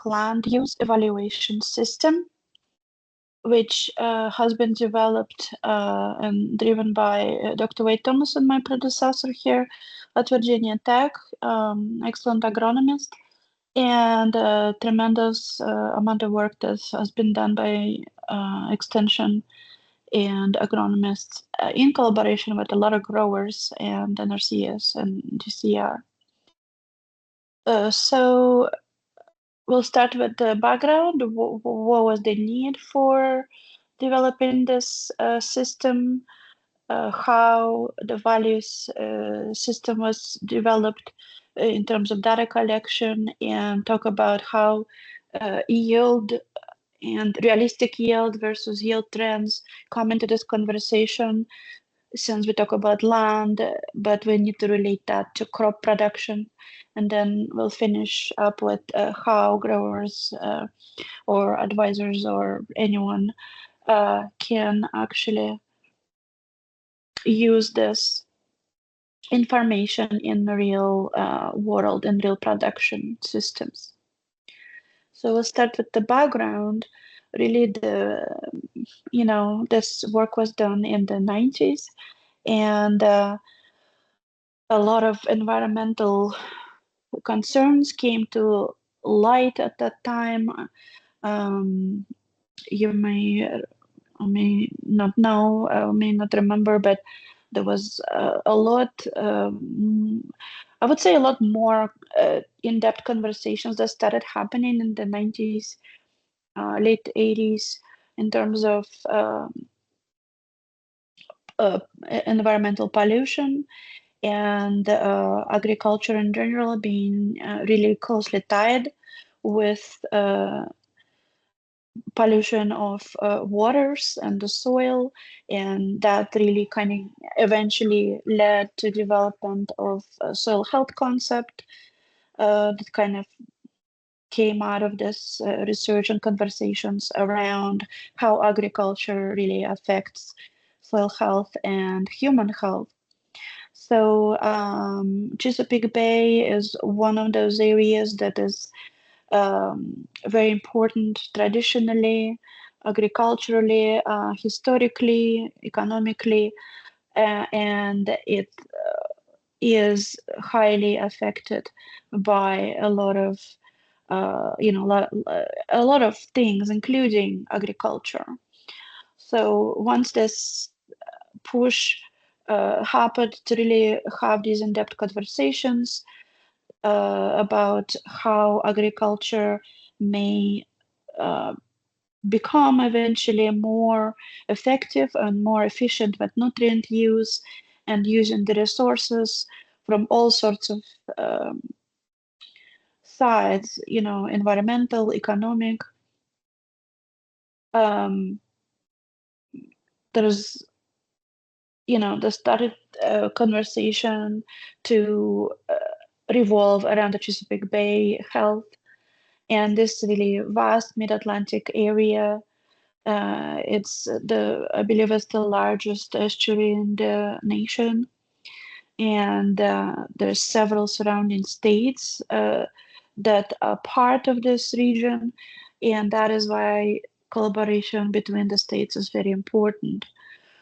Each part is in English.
public land use evaluation system, which has been developed and driven by Dr. Wade Thomason, my predecessor here at Virginia Tech, excellent agronomist, and a tremendous amount of work that has been done by extension and agronomists in collaboration with a lot of growers and NRCS and DCR. So we'll start with the background. What was the need for developing this system? How the values system was developed in terms of data collection, and talk about how yield and realistic yield versus yield trends come into this conversation, since we talk about land, but we need to relate that to crop production. And then we'll finish up with how growers or advisors or anyone can actually use this information in the real world and real production systems. So we'll start with the background. Really, this work was done in the 90s, and a lot of environmental concerns came to light at that time. You may not know, may not remember, but there was a lot, I would say a lot more in-depth conversations that started happening in the 90s, late 80s, in terms of environmental pollution and agriculture in general being really closely tied with pollution of waters and the soil, and that really kind of eventually led to development of a soil health concept that kind of came out of this research and conversations around how agriculture really affects soil health and human health. So Chesapeake Bay is one of those areas that is very important traditionally, agriculturally, historically, economically, and it is highly affected by a lot of a lot of things, including agriculture. So once this push happened to really have these in-depth conversations about how agriculture may become eventually more effective and more efficient with nutrient use and using the resources from all sorts of sides, environmental, economic. There's, the started conversation to revolve around the Chesapeake Bay health and this really vast mid-Atlantic area. I believe it's the largest estuary in the nation, and there's several surrounding states that are part of this region, and that is why collaboration between the states is very important.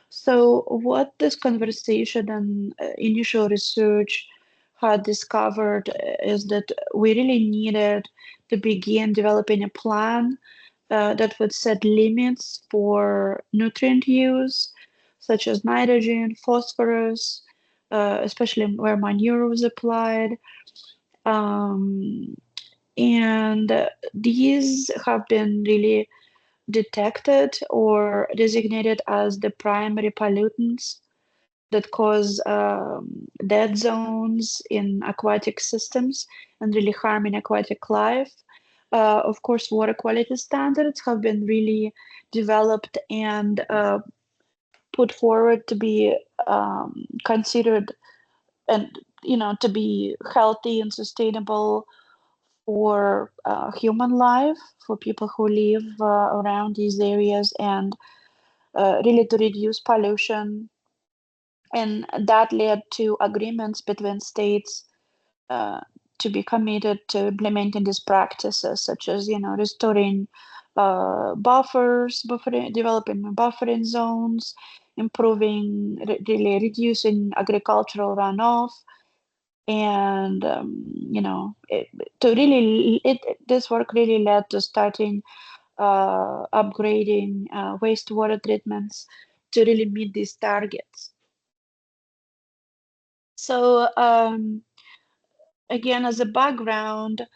So what this conversation and initial research had discovered is that we really needed to begin developing a plan that would set limits for nutrient use, such as nitrogen, phosphorus, especially where manure was applied. And these have been really detected or designated as the primary pollutants that cause dead zones in aquatic systems and really harming aquatic life. Of course, water quality standards have been really developed and put forward to be considered and to be healthy and sustainable for human life, for people who live around these areas, and really to reduce pollution. And that led to agreements between states to be committed to implementing these practices, such as, restoring developing buffering zones, improving, really reducing agricultural runoff, and this work really led to starting upgrading wastewater treatments to really meet these targets. So again, as a background,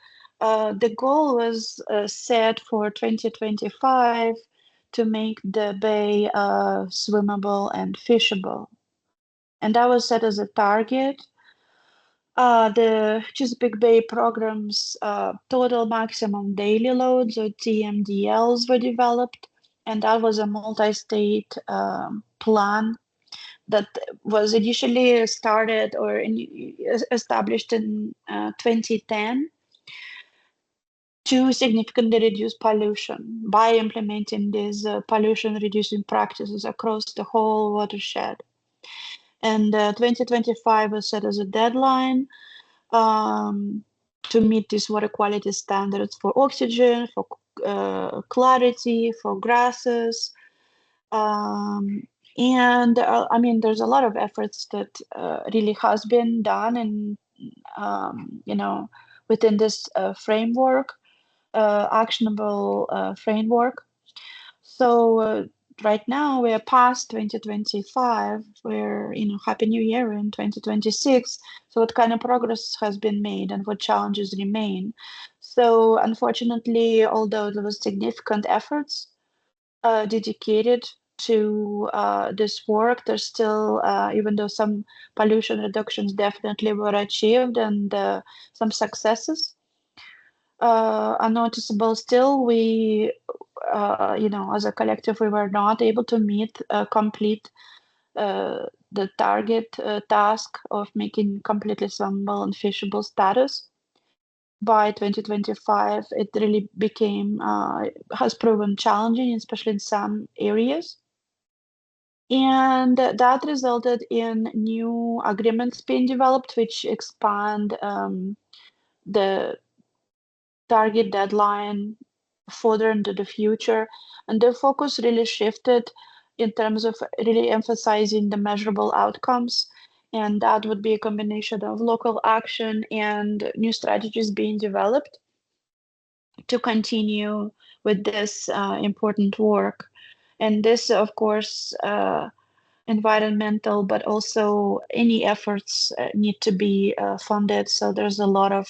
the goal was set for 2025 to make the bay swimmable and fishable. And that was set as a target. The Chesapeake Bay program's total maximum daily loads, or TMDLs, were developed, and that was a multi-state plan that was initially started or established in 2010 to significantly reduce pollution by implementing these pollution-reducing practices across the whole watershed. And 2025 was set as a deadline to meet these water quality standards for oxygen, for clarity, for grasses. And I mean, there's a lot of efforts that really has been done and, within this framework, actionable framework. So right now we are past 2025. We're, Happy New Year in 2026. So what kind of progress has been made and what challenges remain? So unfortunately, although there was significant efforts dedicated to this work, there's still, even though some pollution reductions definitely were achieved and some successes are noticeable still, we as a collective, we were not able to complete the target task of making completely swimmable and fishable status. By 2025, it really has proven challenging, especially in some areas. And that resulted in new agreements being developed, which expand the target deadline further into the future. And the focus really shifted in terms of really emphasizing the measurable outcomes. And that would be a combination of local action and new strategies being developed to continue with this important work. And this, of course, environmental, but also any efforts need to be funded. So there's a lot of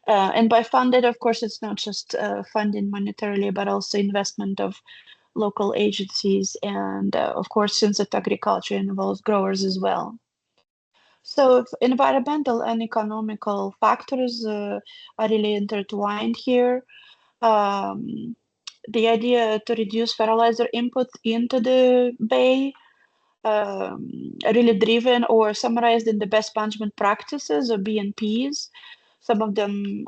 and by funded, of course, it's not just funding monetarily, but also investment of local agencies. And of course, synthetic agriculture involves growers as well. So environmental and economical factors are really intertwined here. Um, the idea to reduce fertilizer input into the bay, really driven or summarized in the best management practices or BNPs. Some of them,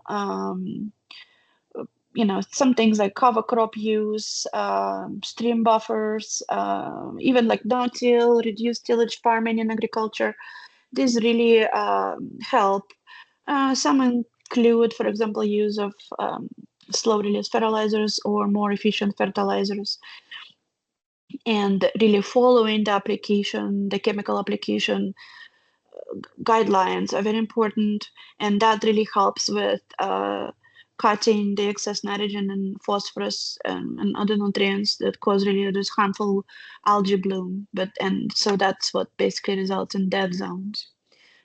some things like cover crop use, stream buffers, even like no-till, reduced tillage farming in agriculture. These really help. Some include, for example, use of slow-release fertilizers or more efficient fertilizers, and really following the chemical application guidelines are very important, and that really helps with cutting the excess nitrogen and phosphorus and other nutrients that cause really this harmful algae bloom. And so that's what basically results in dead zones,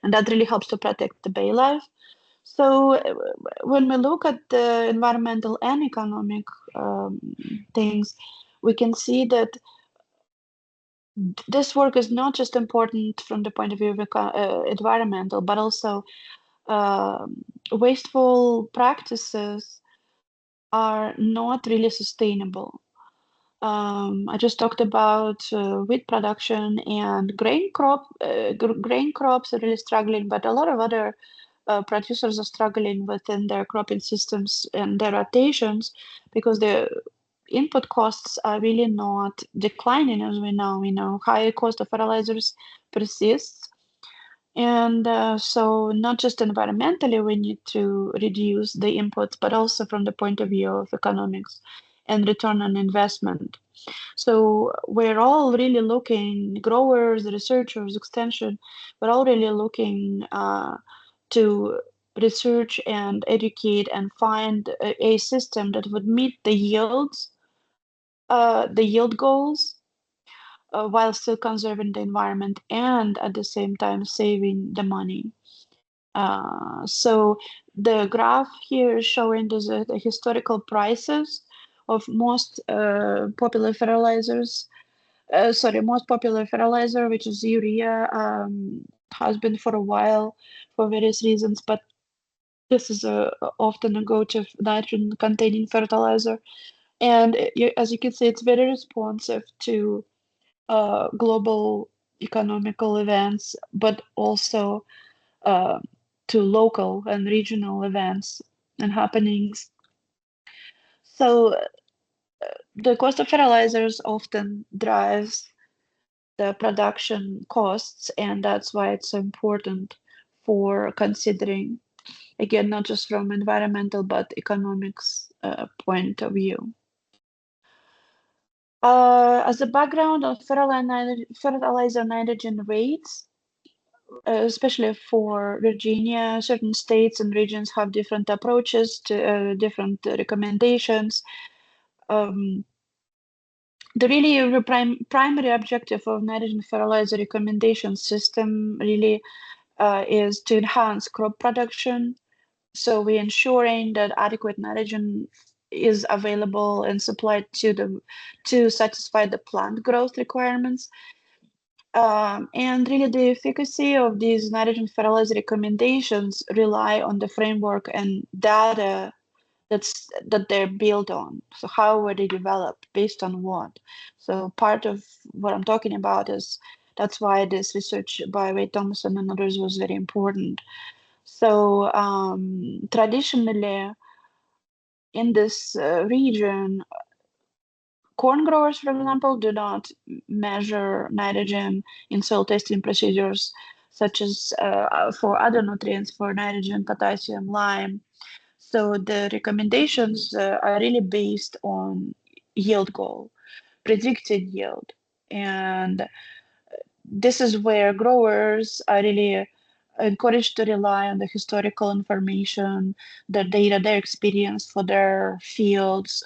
and that really helps to protect the bay life. So when we look at the environmental and economic things, we can see that this work is not just important from the point of view of environmental, but also wasteful practices are not really sustainable. I just talked about wheat production and grain crops are really struggling, but a lot of other producers are struggling within their cropping systems and their rotations because the input costs are really not declining, as we know. Higher cost of fertilizers persists, And so not just environmentally, we need to reduce the inputs, but also from the point of view of economics and return on investment. So we're all really looking, growers, researchers, extension, we're all really looking to research and educate and find a system that would meet the yield goals, while still conserving the environment and at the same time saving the money. So the graph here is showing the historical prices of most popular fertilizers. Most popular fertilizer, which is urea, has been for a while for various reasons, but this is often a go-to nitrogen-containing fertilizer. And as you can see, it's very responsive to global economical events, but also uh, to local and regional events and happenings. So the cost of fertilizers often drives the production costs, and that's why it's so important for considering, again, not just from environmental but economics point of view. As a background on fertilizer nitrogen rates, especially for Virginia, certain states and regions have different approaches to different recommendations. Um, the really primary objective of nitrogen fertilizer recommendation system really is to enhance crop production. So we're ensuring that adequate nitrogen is available and supplied to satisfy the plant growth requirements. And really, the efficacy of these nitrogen fertilizer recommendations rely on the framework and data that they're built on. So how were they developed? Based on what? So part of what I'm talking about is that's why this research by Wade Thompson and others was very important. So traditionally in this region, corn growers, for example, do not measure nitrogen in soil testing procedures such as for other nutrients, for nitrogen, potassium, lime. So the recommendations are really based on yield goal, predicted yield. And this is where growers are really encouraged to rely on the historical information, the data, their experience for their fields,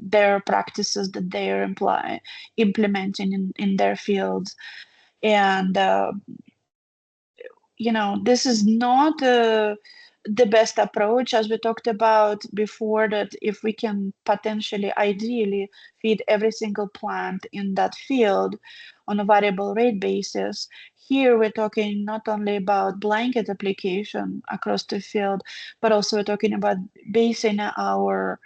their practices that they are implementing in their fields. And this is not the best approach, as we talked about before, that if we can potentially, ideally, feed every single plant in that field on a variable rate basis. Here, we're talking not only about blanket application across the field, but also we're talking about basing our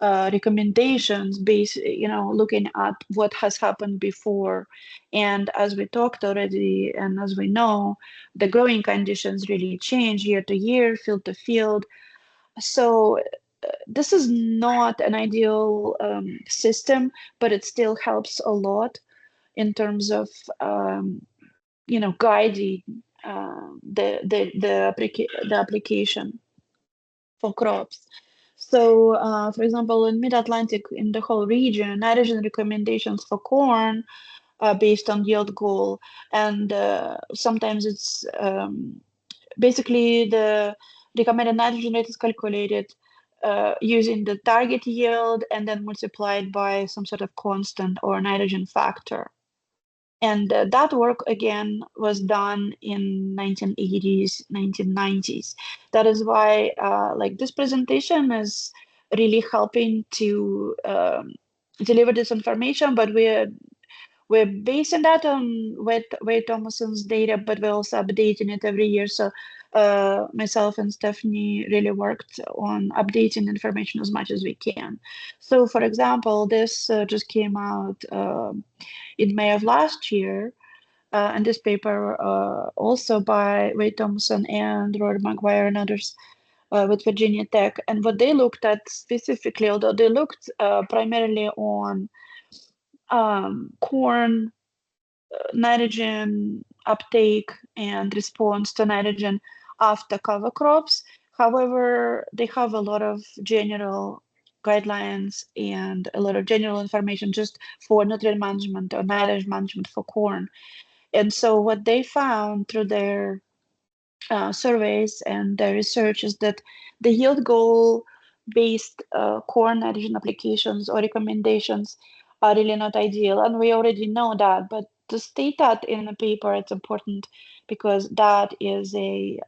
recommendations based, looking at what has happened before. And as we talked already, and as we know, the growing conditions really change year to year, field to field. So this is not an ideal system, but it still helps a lot in terms of, guiding the application for crops. So, for example, in Mid-Atlantic, in the whole region, nitrogen recommendations for corn are based on yield goal, and sometimes it's basically the recommended nitrogen rate is calculated using the target yield and then multiplied by some sort of constant or nitrogen factor. And that work again was done in 1980s, 1990s. That is why like this presentation is really helping to deliver this information, but we're basing that on Wade Thomason's data, but we're also updating it every year. So myself and Stephanie really worked on updating information as much as we can. So for example, this just came out in May of last year, and this paper also by Wade Thompson and Rory Maguire and others with Virginia Tech. And what they looked at specifically, although they looked primarily on corn, nitrogen uptake and response to nitrogen after cover crops. However, they have a lot of general guidelines and a lot of general information just for nutrient management or nitrogen management for corn. And so what they found through their surveys and the research is that the yield goal based core nitrogen applications or recommendations are really not ideal. And we already know that, but to state that in the paper, it's important because that is a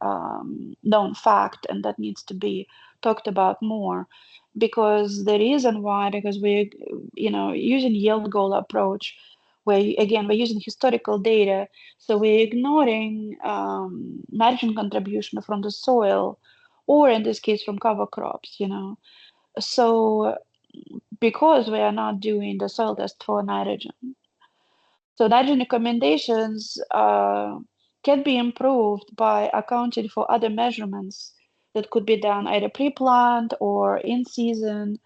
known fact and that needs to be talked about more. Because the reason why, because we, using yield goal approach, where again, we're using historical data, so we're ignoring nitrogen contribution from the soil, or in this case, from cover crops. So because we are not doing the soil test for nitrogen, so nitrogen recommendations can be improved by accounting for other measurements that could be done either pre-plant or in season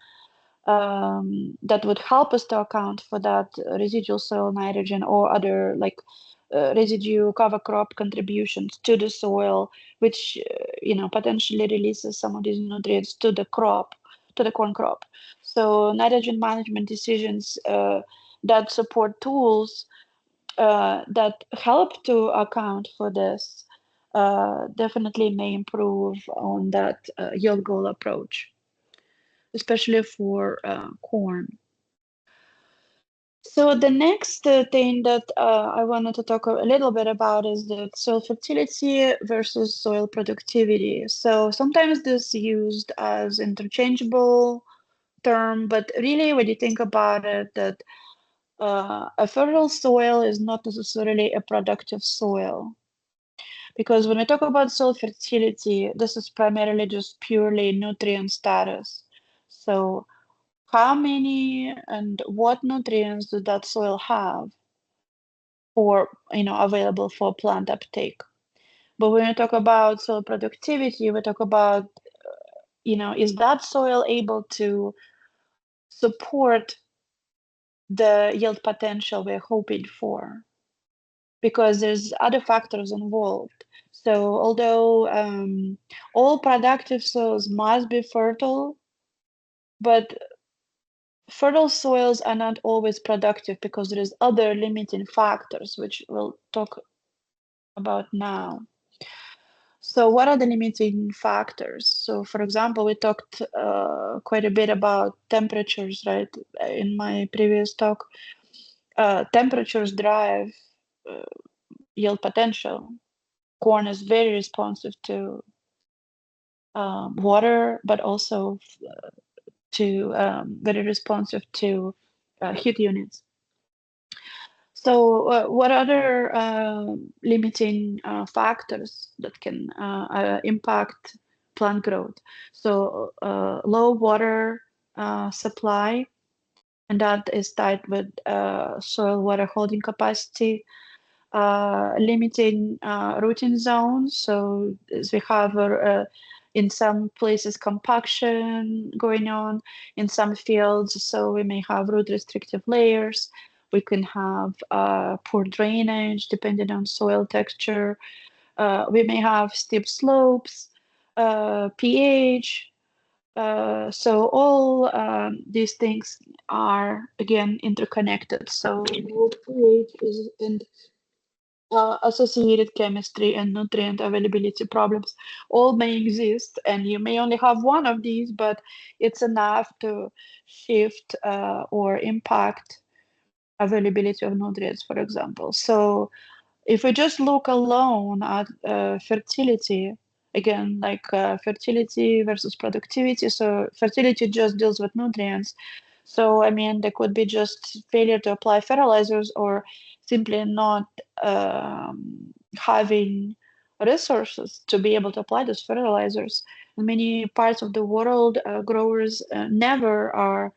that would help us to account for that residual soil nitrogen or other like residue cover crop contributions to the soil, which potentially releases some of these nutrients to the crop, to the corn crop. So nitrogen management decisions that support tools that help to account for this definitely may improve on that yield goal approach, especially for corn. So the next thing that I wanted to talk a little bit about is the soil fertility versus soil productivity. So sometimes this is used as interchangeable term, but really when you think about it, that a fertile soil is not necessarily a productive soil. Because when we talk about soil fertility, this is primarily just purely nutrient status. So how many and what nutrients does that soil have for available for plant uptake? But when we talk about soil productivity, we talk about is that soil able to support the yield potential we're hoping for? Because there's other factors involved. So although all productive soils must be fertile, but fertile soils are not always productive because there is other limiting factors, which we'll talk about now. So what are the limiting factors? So for example, we talked quite a bit about temperatures, right? In my previous talk, temperatures drive uh, yield potential. Corn is very responsive to water, but also to very responsive to heat units. So, what other limiting factors that can impact plant growth? So, low water supply, and that is tied with soil water holding capacity, limiting rooting zones. So, as we have in some places compaction going on, in some fields, so we may have root restrictive layers. We can have poor drainage depending on soil texture. We may have steep slopes, pH. So all these things are again interconnected. So pH is in associated chemistry and nutrient availability problems all may exist, and you may only have one of these, but it's enough to shift or impact availability of nutrients, for example. So if we just look alone at fertility, again, like fertility versus productivity, so fertility just deals with nutrients. So, I mean, there could be just failure to apply fertilizers or simply not having resources to be able to apply those fertilizers. In many parts of the world, growers never are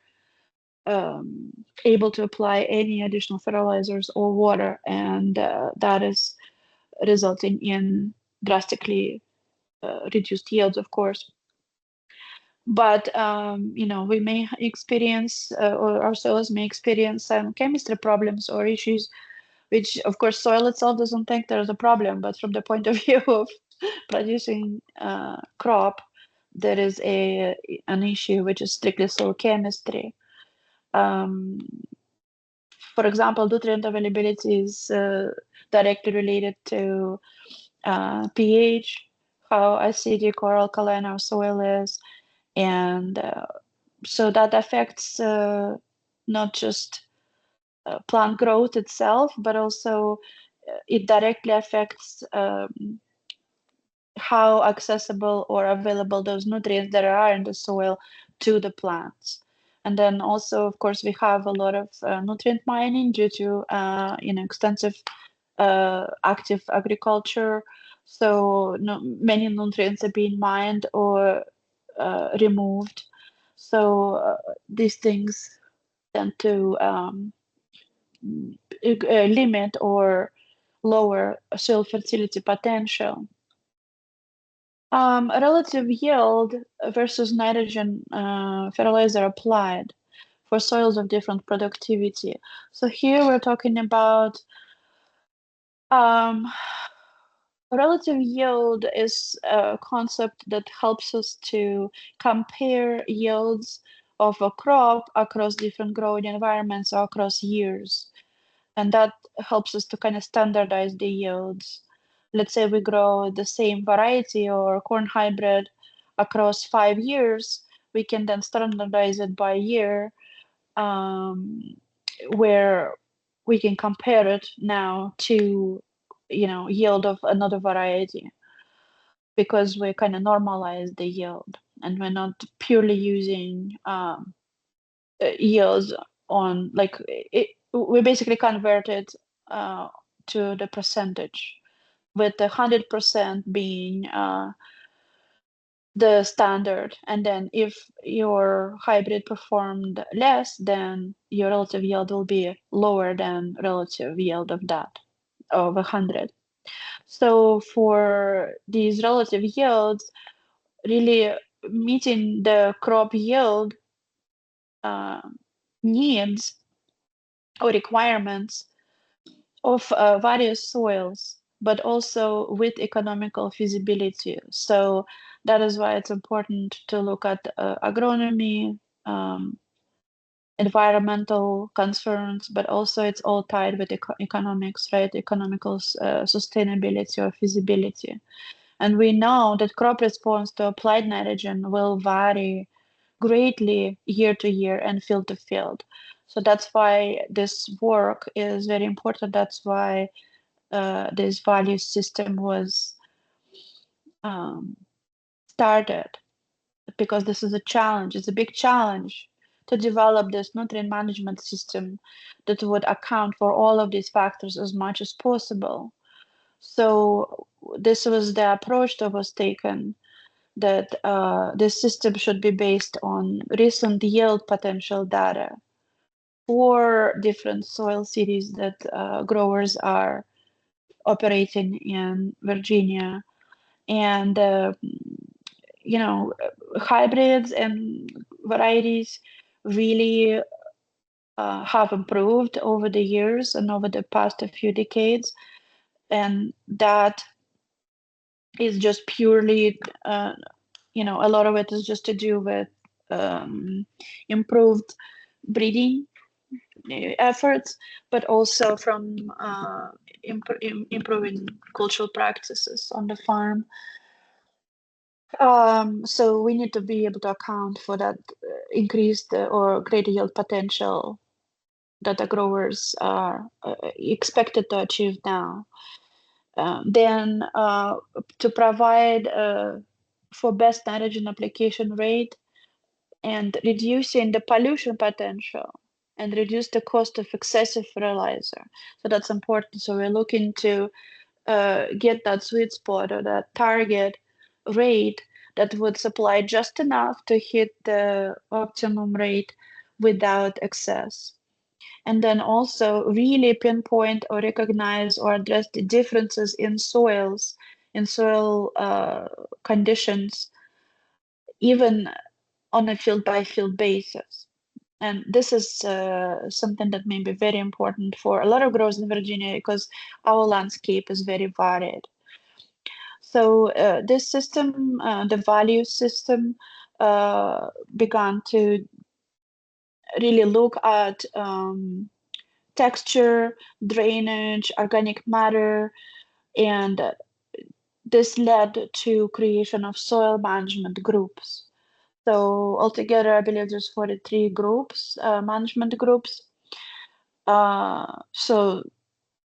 um, able to apply any additional fertilizers or water, and that is resulting in drastically reduced yields, of course. But we may experience, or our soils may experience some chemistry problems or issues which of course soil itself doesn't think there's a problem, but from the point of view of producing crop, there is an issue which is strictly soil chemistry. Um, for example, nutrient availability is directly related to pH, how acidic or alkaline our soil is, and so that affects not just plant growth itself, but also it directly affects how accessible or available those nutrients that are in the soil to the plants. And then also, of course, we have a lot of nutrient mining due to extensive active agriculture. So no, many nutrients are being mined or removed. So these things tend to limit or lower soil fertility potential. Relative yield versus nitrogen fertilizer applied for soils of different productivity. So here we're talking about um, relative yield is a concept that helps us to compare yields of a crop across different growing environments or across years. And that helps us to kind of standardize the yields. Let's say we grow the same variety or corn hybrid across 5 years, we can then standardize it by year, um, where we can compare it now to, yield of another variety because we kind of normalize the yield and we're not purely using yields on like we basically convert it uh, to the percentage, with the 100% being the standard. And then if your hybrid performed less, then your relative yield will be lower than relative yield of that, of 100. So for these relative yields, really meeting the crop yield uh, needs or requirements of various soils, but also with economical feasibility. So that is why it's important to look at agronomy, um, environmental concerns, but also it's all tied with economics, right? Economical sustainability or feasibility. And we know that crop response to applied nitrogen will vary greatly year to year and field to field. So that's why this work is very important. That's why this value system was um, started, because this is a challenge. It's a big challenge to develop this nutrient management system that would account for all of these factors as much as possible. So this was the approach that was taken, that this system should be based on recent yield potential data for different soil cities that growers are operating in Virginia. And hybrids and varieties really have improved over the years and over the past a few decades, and that is just purely a lot of it is just to do with improved breeding efforts, but also from improving cultural practices on the farm. So we need to be able to account for that increased or greater yield potential that the growers are expected to achieve now. Then to provide for best nitrogen application rate and reducing the pollution potential and reduce the cost of excessive fertilizer. So that's important. So we're looking to get that sweet spot or that target rate that would supply just enough to hit the optimum rate without excess. And then also really pinpoint or recognize or address the differences in soils, in soil conditions, even on a field by field basis. And this is something that may be very important for a lot of growers in Virginia because our landscape is very varied. So this system, the value system, began to really look at texture, drainage, organic matter, and this led to creation of soil management groups. So altogether, I believe there's 43 groups, management groups. So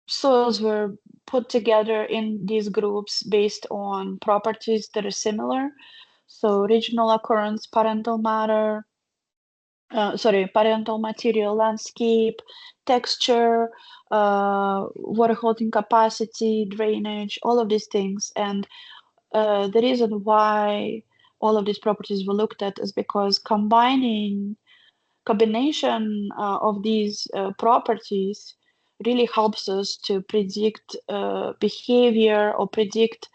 soils were put together in these groups based on properties that are similar. So regional occurrence, parental material, landscape, texture, water holding capacity, drainage, all of these things. And the reason why all of these properties were looked at is because combination of these properties really helps us to predict behavior or predict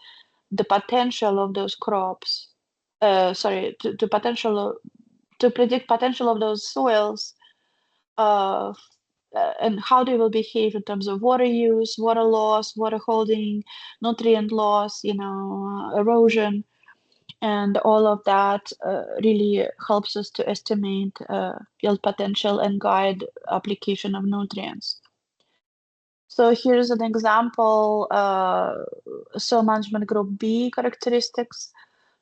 the potential of those crops. To potential to predict potential of those soils uh, and how they will behave in terms of water use, water loss, water holding, nutrient loss, erosion, and all of that really helps us to estimate yield potential and guide application of nutrients. So here's an example, soil management group B characteristics,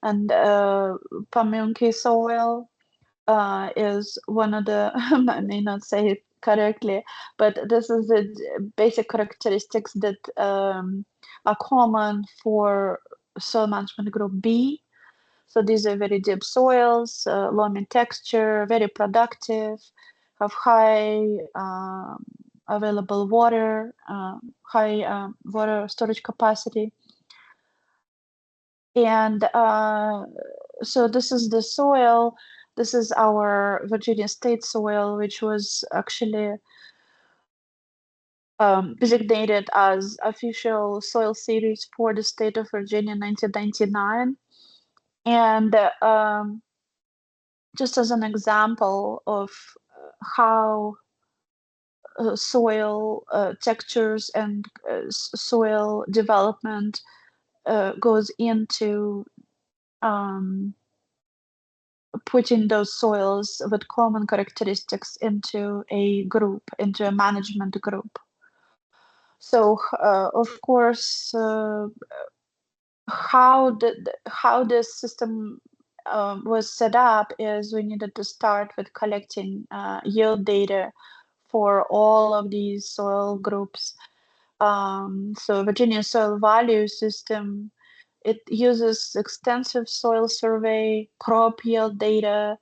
and Pamunkey soil is one of the, I may not say it correctly, but this is the basic characteristics that are common for soil management group B. So these are very deep soils, loam in texture, very productive, have high available water, high water storage capacity. And so this is the soil. This is our Virginia State soil, which was actually designated as official soil series for the state of Virginia in 1999. And just as an example of how soil textures and soil development goes into um, putting those soils with common characteristics into a group, into a management group. So, of course, how this system was set up is we needed to start with collecting yield data for all of these soil groups. So Virginia Soil Value System, it uses extensive soil survey, crop yield data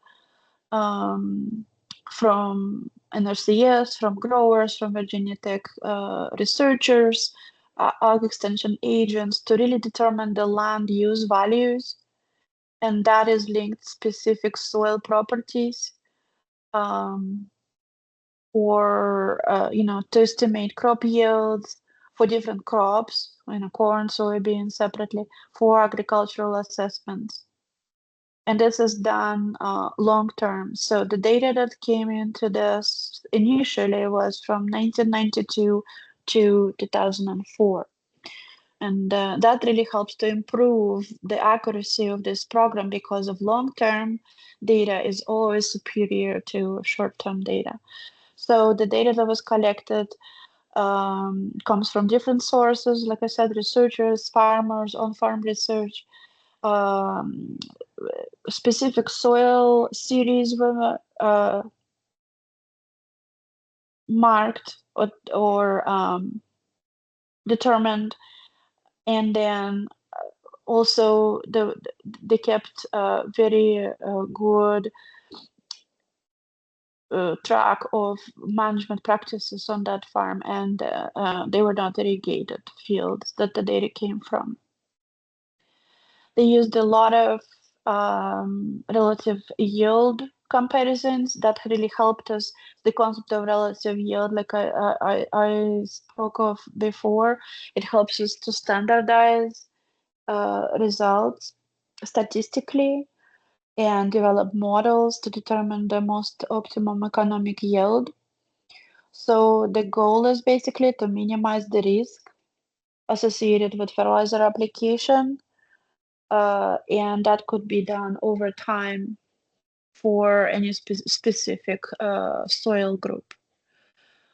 um, from NRCS, from growers, from Virginia Tech researchers, ag extension agents to really determine the land use values, and that is linked specific soil properties. Um, or to estimate crop yields for different crops, corn, soybean separately for agricultural assessments. And this is done long term. So the data that came into this initially was from 1992 to 2004. And that really helps to improve the accuracy of this program because of long-term data is always superior to short-term data. So the data that was collected comes from different sources, like I said, researchers, farmers, on-farm research, um, specific soil series were marked or determined, and then also they kept very good track of management practices on that farm, and they were not irrigated fields that the data came from. They used a lot of relative yield comparisons that really helped us. The concept of relative yield, like I spoke of before, it helps us to standardize results statistically. and develop models to determine the most optimum economic yield. So the goal is basically to minimize the risk associated with fertilizer application, and that could be done over time for any specific soil group.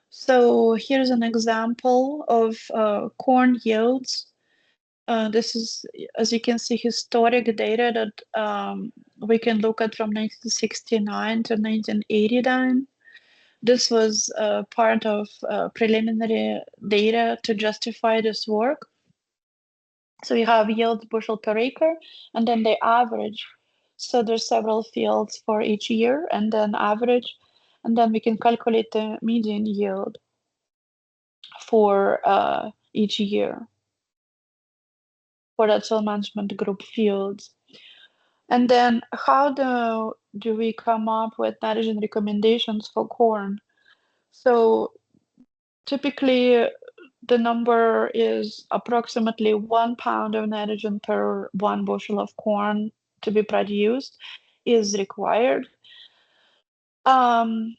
So here's an example of corn yields. This is, as you can see, historic data that we can look at from 1969 to 1989. This was part of preliminary data to justify this work. So you have yield bushel per acre, and then they average. So there's several fields for each year, and then average, and then we can calculate the median yield for each year for that soil management group fields. And then how do we come up with nitrogen recommendations for corn? So typically the number is approximately 1 pound of nitrogen per 1 bushel of corn to be produced is required. Um,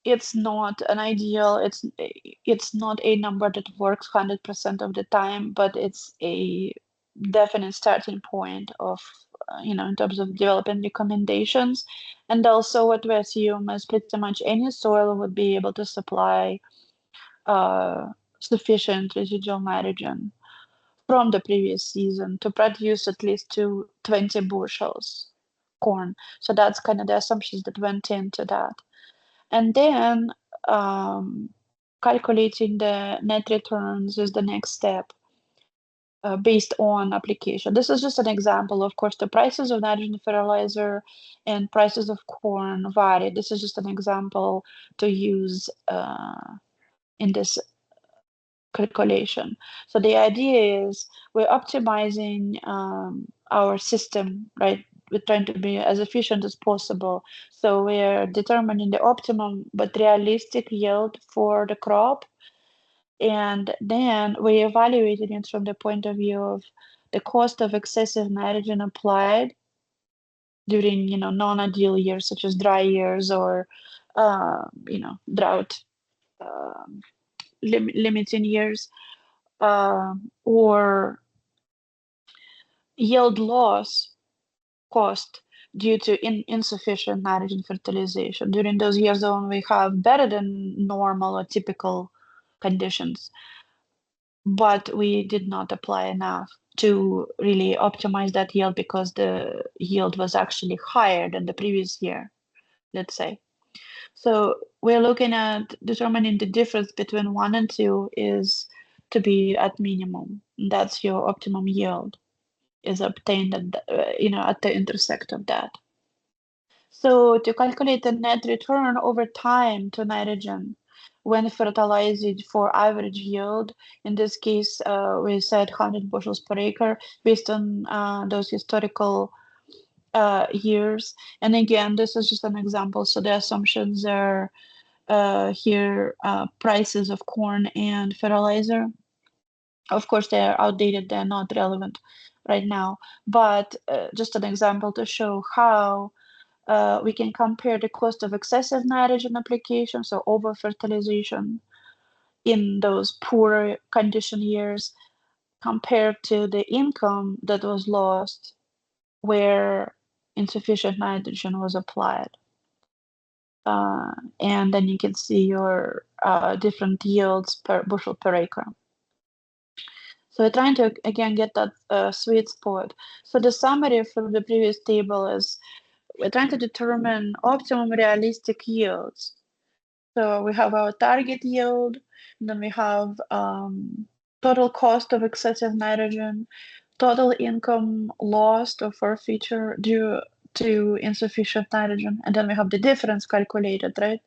it's not an ideal, it's not a number that works 100% of the time, but it's a definite starting point of in terms of developing recommendations. And also what we assume is pretty much any soil would be able to supply uh, sufficient residual nitrogen from the previous season to produce at least 20 bushels corn. So that's kind of the assumptions that went into that. And then um, calculating the net returns is the next step based on application. This is just an example. Of course, the prices of nitrogen fertilizer and prices of corn vary. This is just an example to use in this calculation. So the idea is we're optimizing our system, right? We're trying to be as efficient as possible. So we're determining the optimum but realistic yield for the crop. And then we evaluated it from the point of view of the cost of excessive nitrogen applied during, non-ideal years, such as dry years or, drought limiting years, or yield loss cost due to insufficient nitrogen fertilization. During those years when we have better than normal or typical conditions, but we did not apply enough to really optimize that yield because the yield was actually higher than the previous year, let's say. So we're looking at determining the difference between 1 and 2 is to be at minimum. That's your optimum yield is obtained at the intersect of that. So to calculate the net return over time to nitrogen when fertilized for average yield, in this case, we said 100 bushels per acre based on those historical years. And again, this is just an example. So the assumptions are here, prices of corn and fertilizer. Of course, they're outdated, they're not relevant right now, but just an example to show how we can compare the cost of excessive nitrogen application, so over fertilization in those poor condition years, compared to the income that was lost where insufficient nitrogen was applied. And then you can see your different yields per bushel per acre. So we're trying to, again, get that sweet spot. So the summary from the previous table is we're trying to determine optimum realistic yields. So we have our target yield, and then we have total cost of excessive nitrogen, total income lost or forfeiture due to insufficient nitrogen, and then we have the difference calculated, right?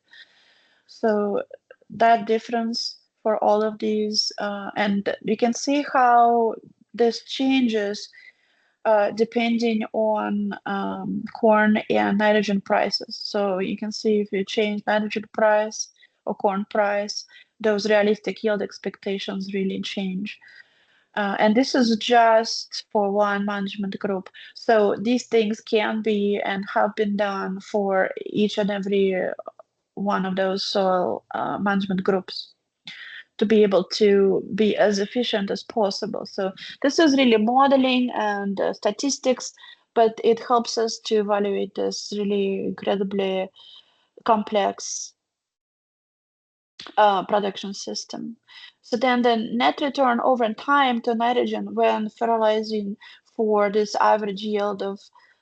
So that difference for all of these, and you can see how this changes depending on corn and nitrogen prices. So you can see if you change nitrogen price or corn price, those realistic yield expectations really change. And this is just for one management group. So these things can be and have been done for each and every one of those soil management groups to be able to be as efficient as possible. So this is really modeling and statistics, but it helps us to evaluate this really incredibly complex production system. So then the net return over time to nitrogen when fertilizing for this average yield of,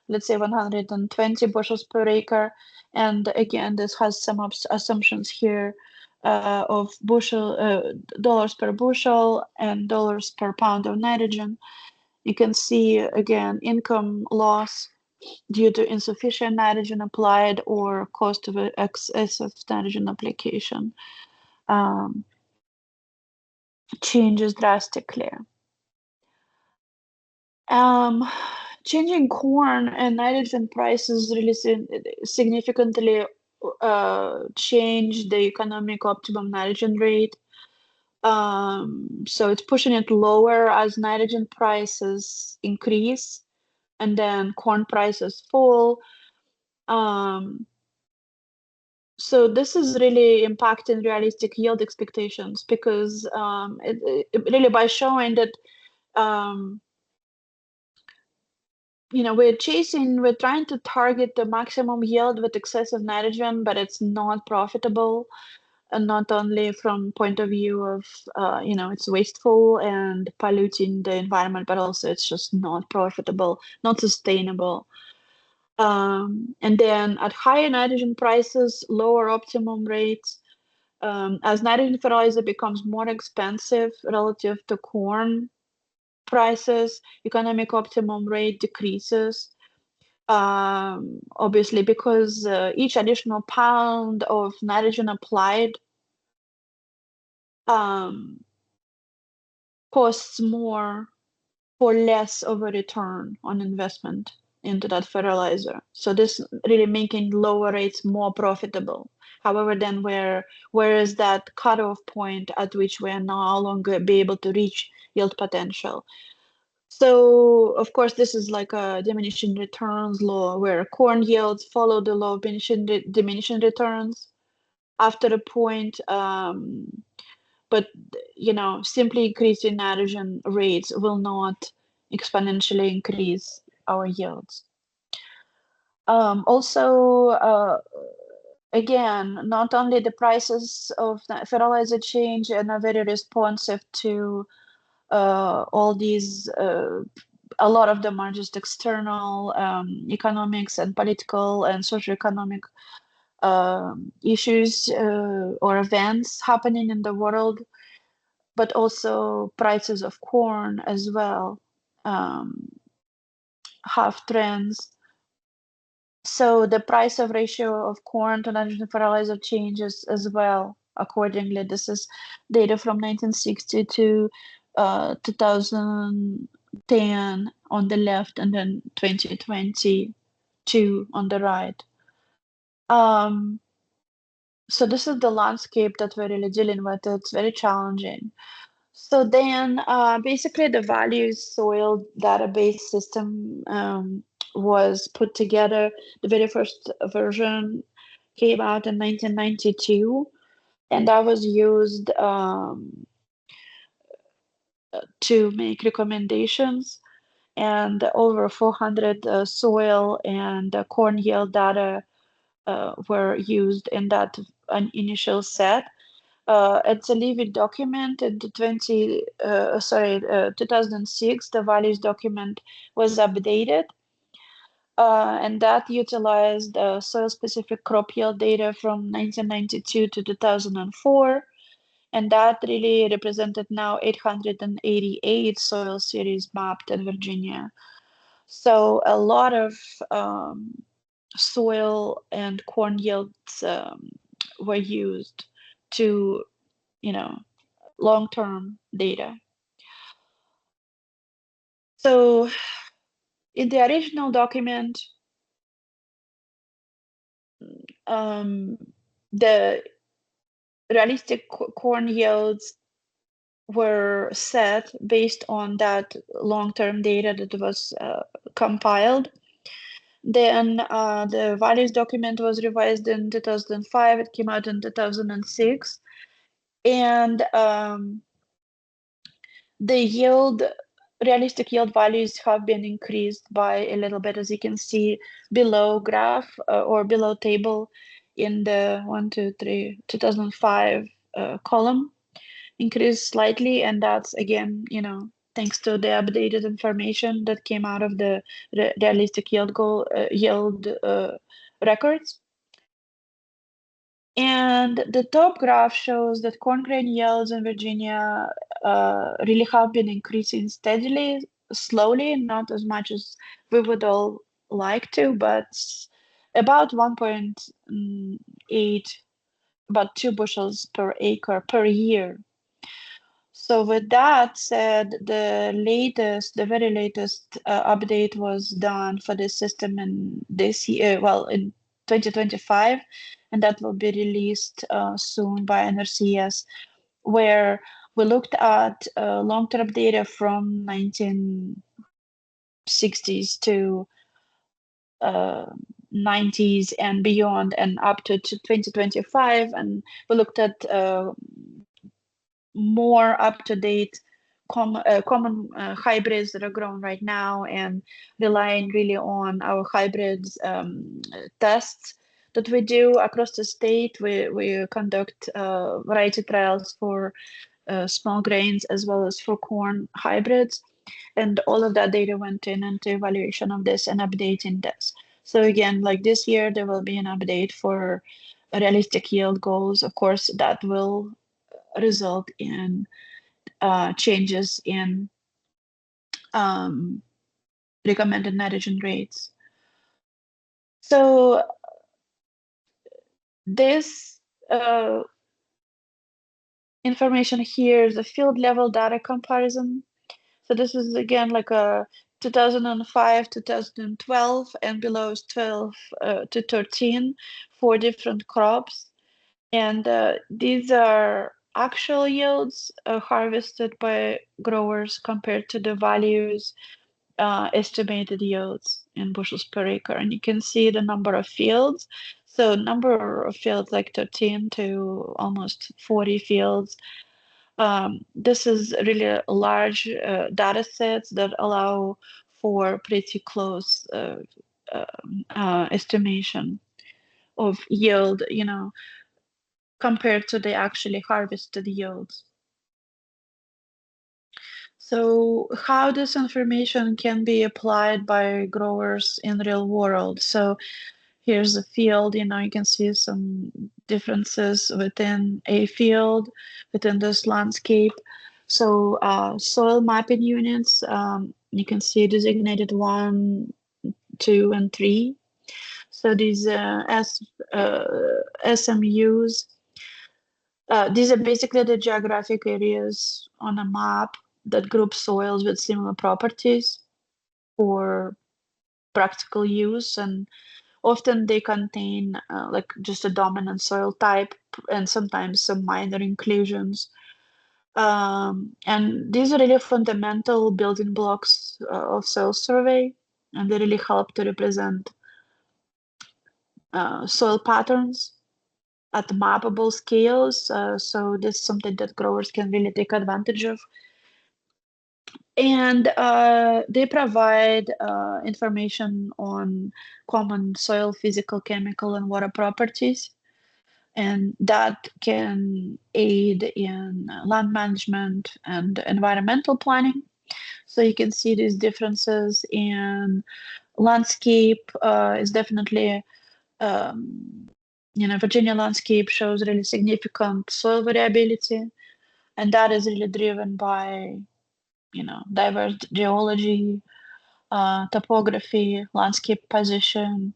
let's say, 120 bushels per acre. And again, this has some assumptions here of dollars per bushel and dollars per pound of nitrogen. You can see again income loss due to insufficient nitrogen applied or cost of excessive nitrogen application. Um, changes drastically. Um, changing corn and nitrogen prices really significantly change the economic optimum nitrogen rate. So it's pushing it lower as nitrogen prices increase and then corn prices fall. So this is really impacting realistic yield expectations because it really by showing that um, we're trying to target the maximum yield with excessive nitrogen, but it's not profitable. And not only from point of view of, it's wasteful and polluting the environment, but also it's just not profitable, not sustainable. And then at higher nitrogen prices, lower optimum rates, as nitrogen fertilizer becomes more expensive relative to corn prices, economic optimum rate decreases. Obviously, because each additional pound of nitrogen applied um, costs more for less of a return on investment into that fertilizer. So this really making lower rates more profitable. However, then where is that cutoff point at which we are no longer be able to reach yield potential? So, of course, this is like a diminishing returns law where corn yields follow the law of diminishing returns after a point. But, simply increasing nitrogen rates will not exponentially increase our yields. Also, again, not only the prices of fertilizer change and are very responsive to all these a lot of them are just external economics and political and socioeconomic issues or events happening in the world, but also prices of corn as well um, have trends. So the price of ratio of corn to nitrogen fertilizer changes as well accordingly. This is data from 1960 to 2010 on the left and then 2022 on the right. So this is the landscape that we're really dealing with. It's very challenging. So then basically the values soil database system was put together. The very first version came out in 1992, and that was used to make recommendations. And over 400 soil and corn yield data were used in that initial set. It's a living document. In 2006, the values document was updated, and that utilized soil-specific crop yield data from 1992 to 2004, and that really represented now 888 soil series mapped in Virginia. So a lot of soil and corn yields were used to, you know, long-term data. So in the original document, um, the realistic corn yields were set based on that long-term data that was compiled. Then the values document was revised in 2005. It came out in 2006. And the realistic yield values have been increased by a little bit, as you can see below graph or below table in the 2005 column, increased slightly. And that's again, thanks to the updated information that came out of the realistic yield records. And the top graph shows that corn grain yields in Virginia really have been increasing steadily, slowly, not as much as we would all like to, but about 1.8, about 2 bushels per acre per year. So with that said, the very latest update was done for this system in this year, well, in 2025, and that will be released soon by NRCS, where we looked at long-term data from 1960s to uh, 90s and beyond, and up to 2025, and we looked at more up-to-date common hybrids that are grown right now, and relying really on our hybrids tests that we do across the state. We conduct variety trials for small grains as well as for corn hybrids, and all of that data went into evaluation of this and updating this. So again, like this year, there will be an update for realistic yield goals. Of course, that will result in changes in um, recommended nitrogen rates. So this information here is a field level data comparison. So this is again like a 2005, 2012, and below is 12 to 13 for different crops. And these are actual yields harvested by growers compared to the values estimated yields in bushels per acre. And you can see the number of fields. So number of fields like 13 to almost 40 fields. This is really a large data sets that allow for pretty close estimation of yield, compared to the actually harvested yields. So how this information can be applied by growers in real world? So here's a field, you can see some differences within a field, within this landscape. So soil mapping units, you can see designated 1, 2, and 3. So these SMUs, these are basically the geographic areas on a map that group soils with similar properties for practical use, and often they contain like just a dominant soil type and sometimes some minor inclusions. And these are really fundamental building blocks of soil survey, and they really help to represent soil patterns at mappable scales. So this is something that growers can really take advantage of. And they provide information on common soil, physical, chemical, and water properties. And that can aid in land management and environmental planning. So you can see these differences in landscape is definitely, Virginia landscape shows really significant soil variability, and that is really driven by, diverse geology, topography, landscape position.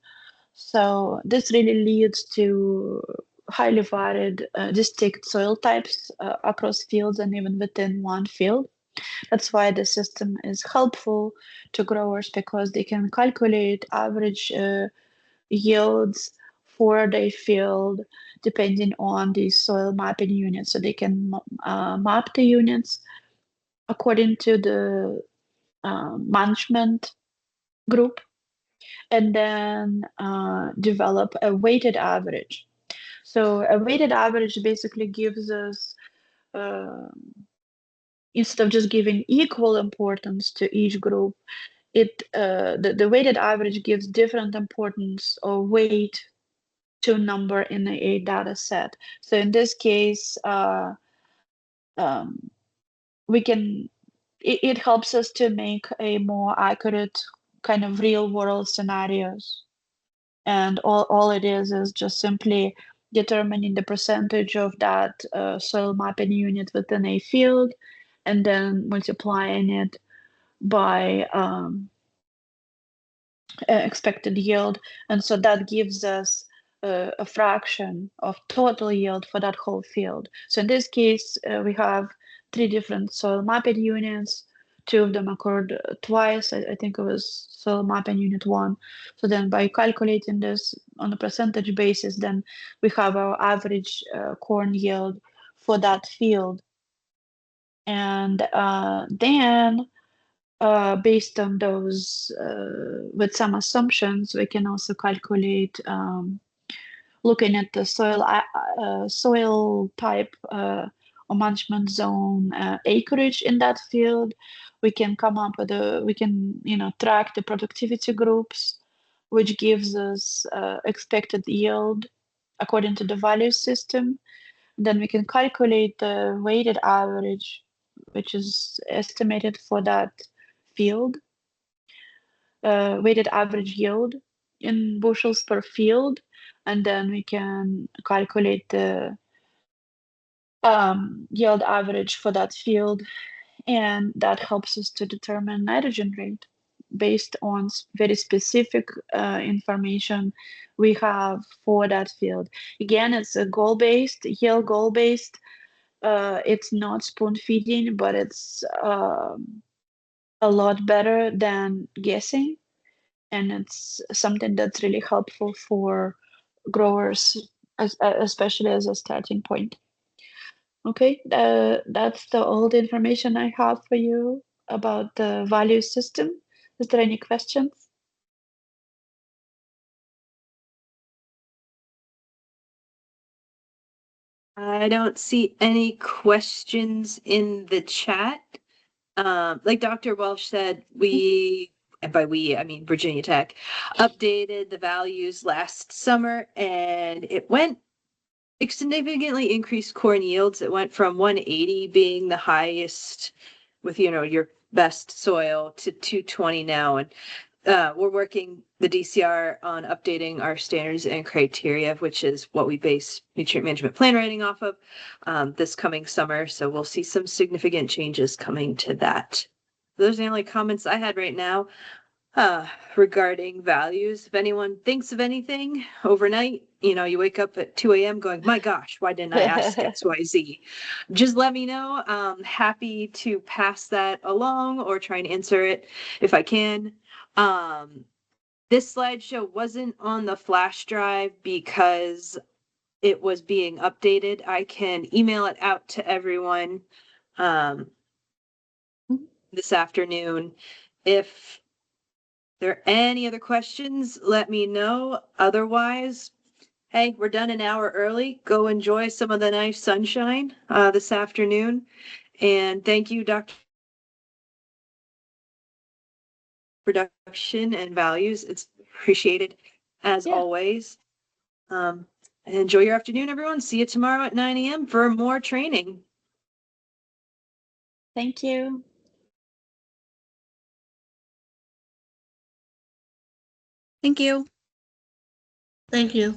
So this really leads to highly varied, distinct soil types across fields and even within one field. That's why the system is helpful to growers, because they can calculate average yields for their field depending on the soil mapping units. So they can map the units according to the management group, and then develop a weighted average. So a weighted average basically gives us, instead of just giving equal importance to each group, the weighted average gives different importance or weight to number in a data set. So in this case, um, we can it helps us to make a more accurate kind of real world scenarios. And all it is just simply determining the percentage of that soil mapping unit within a field, and then multiplying it by expected yield. And so that gives us a fraction of total yield for that whole field. So in this case, we have three different soil mapping units. Two of them occurred twice. I think it was soil mapping unit one. So then by calculating this on a percentage basis, then we have our average corn yield for that field. And then based on those, with some assumptions, we can also calculate, looking at the soil type or management zone acreage in that field. We can come up with we can, track the productivity groups, which gives us expected yield according to the value system. Then we can calculate the weighted average, which is estimated for that field, weighted average yield in bushels per field, and then we can calculate the yield average for that field, and that helps us to determine nitrogen rate based on very specific information we have for that field. Again, it's a goal-based, yield goal-based. It's not spoon feeding, but it's a lot better than guessing, and it's something that's really helpful for growers, especially as a starting point. Okay, that's all the information I have for you about the value system. Is there any questions? I don't see any questions in the chat. Like Dr. Welsh said, and by we, I mean Virginia Tech, updated the values last summer, and it significantly increased corn yields. It went from 180 being the highest with, your best soil to 220 now. And we're working the DCR on updating our standards and criteria, which is what we base nutrient management plan writing off of, this coming summer. So we'll see some significant changes coming to that. Those are the only comments I had right now regarding values. If anyone thinks of anything overnight, you wake up at 2 a.m. going, my gosh, why didn't I ask XYZ? Just let me know. Happy to pass that along or try and answer it if I can. This slideshow wasn't on the flash drive because it was being updated. I can email it out to everyone this afternoon. If there are any other questions, let me know. Otherwise, hey, we're done an hour early. Go enjoy some of the nice sunshine this afternoon. And thank you, Dr. Production and Values. It's appreciated as always. Enjoy your afternoon, everyone. See you tomorrow at 9 a.m. for more training. Thank you. Thank you. Thank you.